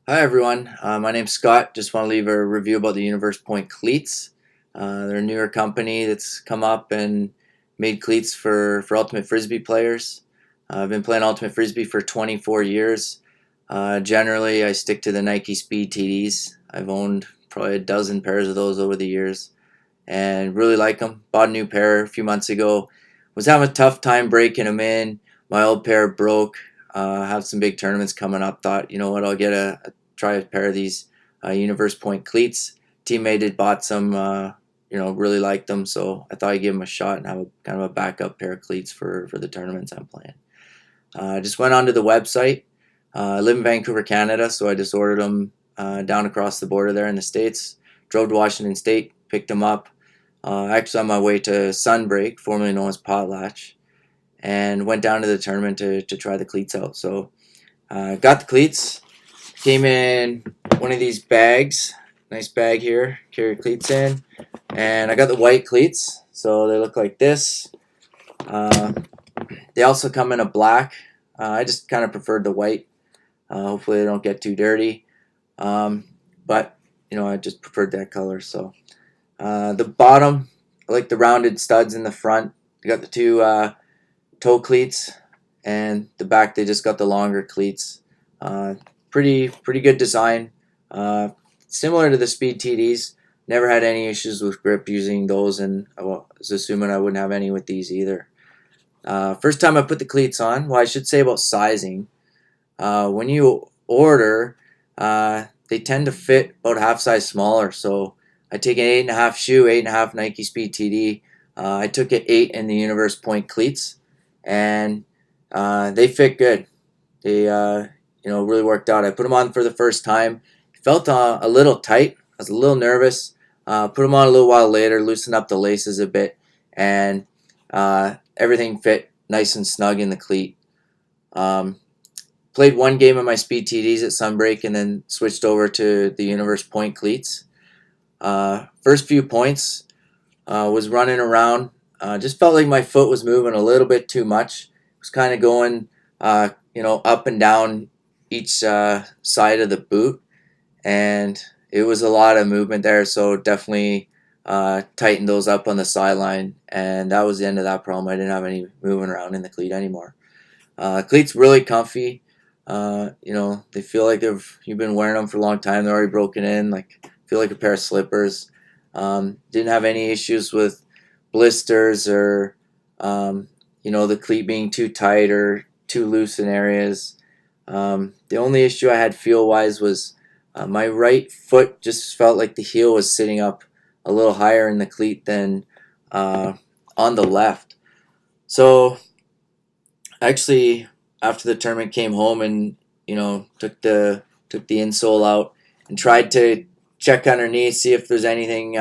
Hi everyone, my name's Scott. Just want to leave a review about the Universe Point cleats. They're a newer company that's come up and made cleats for Ultimate Frisbee players. I've been playing Ultimate Frisbee for 24 years. Generally, I stick to the Nike Speed TDs. I've owned probably a dozen pairs of those over the years and really like them. Bought a new pair a few months ago. Was having a tough time breaking them in. My old pair broke. Have some big tournaments coming up. Thought, you know what, I'll get a try a pair of these Universe Point cleats. Teammate had bought some, really liked them, so I thought I'd give them a shot and have a kind of a backup pair of cleats for the tournaments I'm playing. I just went onto the website. I live in Vancouver, Canada, so I just ordered them down across the border there in the States. Drove to Washington State, picked them up. Actually on my way to Sunbreak, formerly known as Potlatch, and went down to the tournament to try the cleats out. So got the cleats. Came in one of these bags. Nice bag here. Carry cleats in. And I got the white cleats. So they look like this. Uh, they also come in a black. I just kind of preferred the white. Hopefully they don't get too dirty. But, I just preferred that color. So the bottom, I like the rounded studs in the front. You got the two toe cleats. And the back, they just got the longer cleats. Pretty good design. Similar to the Speed TDs. Never had any issues with grip using those, and I was assuming I wouldn't have any with these either. First time I put the cleats on, well, I should say about sizing. When you order, they tend to fit about half size smaller. So I take an 8.5 shoe, 8.5 Nike Speed TD. I took an 8 in the Universe Point cleats, and they fit good. They really worked out. I put them on for the first time. Felt a little tight. I was a little nervous. Put them on a little while later, loosened up the laces a bit, and everything fit nice and snug in the cleat. Played one game of my Speed TDs at Sunbreak and then switched over to the Universe Point cleats. First few points, was running around. Just felt like my foot was moving a little bit too much. It was kind of going, up and down each side of the boot, and it was a lot of movement there, so definitely tightened those up on the sideline, and that was the end of that problem. I didn't have any moving around in the cleat anymore. Cleats really comfy. They feel like you've been wearing them for a long time. They're already broken in. Feel like a pair of slippers. Didn't have any issues with blisters or the cleat being too tight or too loose in areas. The only issue I had feel-wise was my right foot just felt like the heel was sitting up a little higher in the cleat than on the left. So actually, after the tournament, came home and took the insole out and tried to check underneath, see if there's anything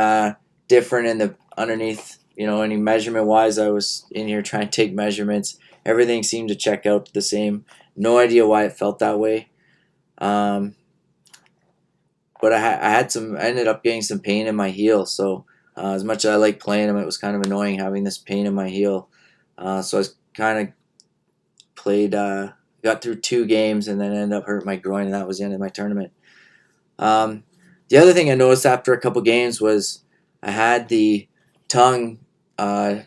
different in the underneath. Any measurement wise. I was in here trying to take measurements. Everything seemed to check out the same. No idea why it felt that way. But I ended up getting some pain in my heel. So as much as I like playing them, it was kind of annoying having this pain in my heel. So I kind of played, got through 2 games and then ended up hurting my groin, and that was the end of my tournament. The other thing I noticed after a couple games was I had the tongue, the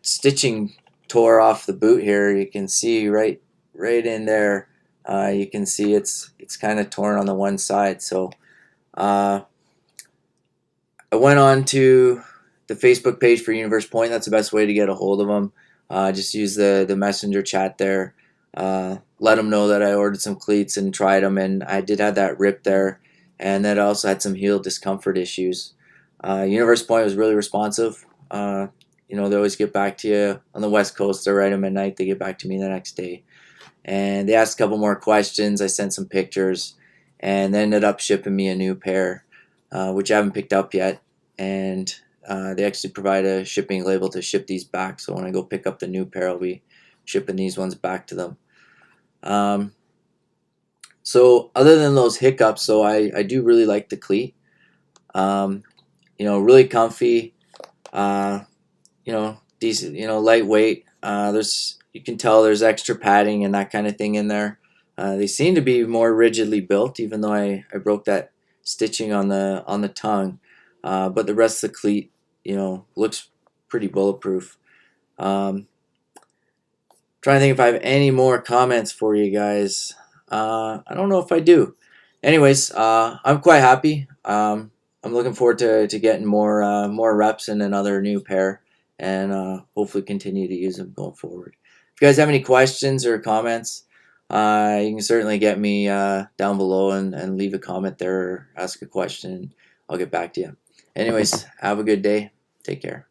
stitching tore off the boot here. You can see right in there. You can see it's kind of torn on the one side. So I went on to the Facebook page for Universe Point. That's the best way to get a hold of them. Just use the messenger chat there. Let them know that I ordered some cleats and tried them, and I did have that rip there, and that I also had some heel discomfort issues. Universe Point was really responsive. They always get back to you. On the West Coast, they're right at midnight. They get back to me the next day. And they asked a couple more questions. I sent some pictures, and they ended up shipping me a new pair, which I haven't picked up yet. And they actually provide a shipping label to ship these back. So when I go pick up the new pair, I'll be shipping these ones back to them. So other than those hiccups, so I do really like the cleat. Really comfy. Decent. Lightweight. You can tell there's extra padding and that kind of thing in there. They seem to be more rigidly built, even though I broke that stitching on the tongue. But the rest of the cleat, looks pretty bulletproof. Trying to think if I have any more comments for you guys. I don't know if I do. Anyways, I'm quite happy. I'm looking forward to getting more reps in another new pair, and hopefully continue to use them going forward. If you guys have any questions or comments, you can certainly get me down below and leave a comment there or ask a question. I'll get back to you. Anyways, have a good day. Take care.